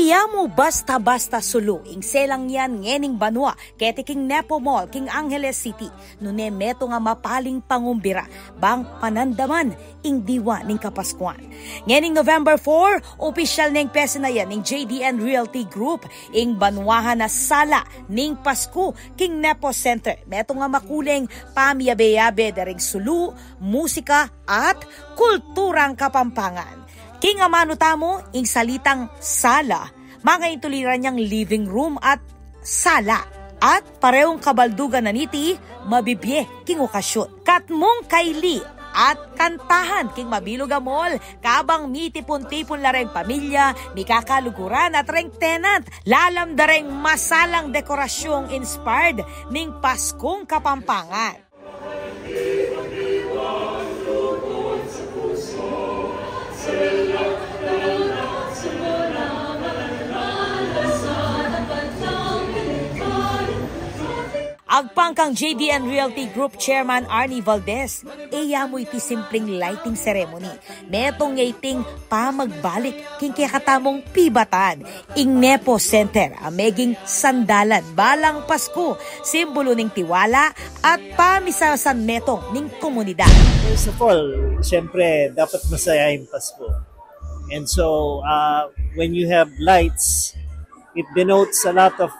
Iya mo basta-basta sulu, ing selang yan ngening banwa, kete king Nepo Mall, king Angeles City, nune meto nga mapaling pangumbira, bang panandaman, ing diwa ning Kapaskuan. Ngening November 4, opisyal ning pesa na yan ning JDN Realty Group, ing banwahan na sala ning Pasko, king Nepo Center, meto nga makuleng pamiyabe-yabe daring sulu, musika, at kulturang Kapampangan. King amano tamo, ing salitang sala, mga intuliran niyang living room at sala. At parehong kabaldugan na niti, mabibye king okasyon. Katmong kaili at kantahan king mabilog amol, kabang mitipon-tipon lareng pamilya, mikakaluguran at reng tenant, lalam dareng masalang dekorasyong inspired ning Paskong Kapampangan. Agpangkang JDN Realty Group Chairman Arnie Valdez, iya mo iti simpleng lighting ceremony. Metong ngayting pamagbalik king kakatamong pibatan. Ing Nepo Center, ameging sandalan balang Pasko, simbolo ning tiwala at pamisasan metong ning komunidad. First of all, siyempre, dapat masaya yung Pasko. And so, when you have lights, it denotes a lot of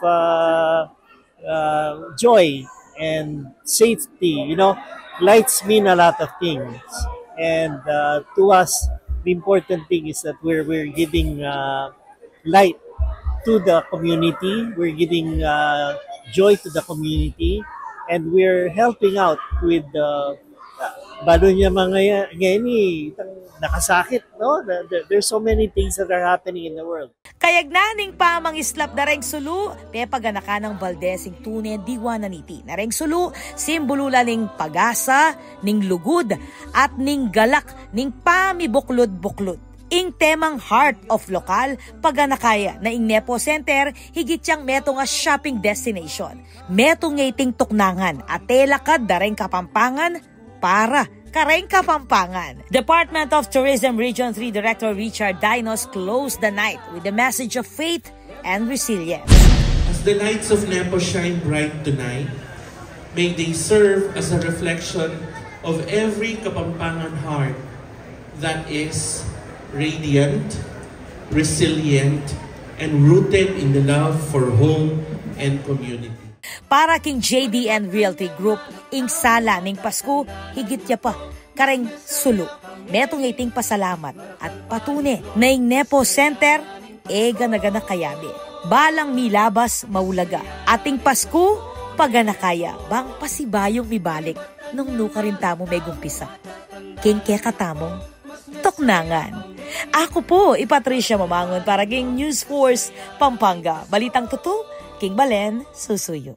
joy and safety. You know, lights mean a lot of things, and to us, the important thing is that we're giving light to the community. We're giving joy to the community, and we're helping out with balo niya mga ngayon nakasakit, no? There's so many things that are happening in the world. Kayag naning pa mangislap na reng sulu, pepaganaka ng Valdez ing tunay diwa na niti. Na reng sulu, simbolo ning pag-asa, ning lugod, at ning galak, ning pamibuklod-buklod. Ing temang Heart of Local, paganakaya na ing Nepo Center, higit siyang meto nga shopping destination. Meto nga iting tuknangan, at telakad na reng Kapampangan, para kareng Kapampangan. Department of Tourism Region 3 Director Richard Dinos closed the night with the message of faith and resilience. As the lights of Nepo shine bright tonight, may they serve as a reflection of every Kapampangan heart that is radiant, resilient, and rooted in the love for home and community. Para king JDN Realty Group, ing sala ning Pasko, higit ya pa, kareng sulu. Metong iting pasalamat at patune na ing Nepo Center, gana-gana kayabi. Balang milabas maulaga. Ating Pasko, paganakaya, bang pasibayong mibalik, nung nuka rin tamo may gumpisa. King kekatamong tuknangan. Ako po, Patricia Mamangon para king News Force Pampanga. Balitang tuto, King Balen, susuyo.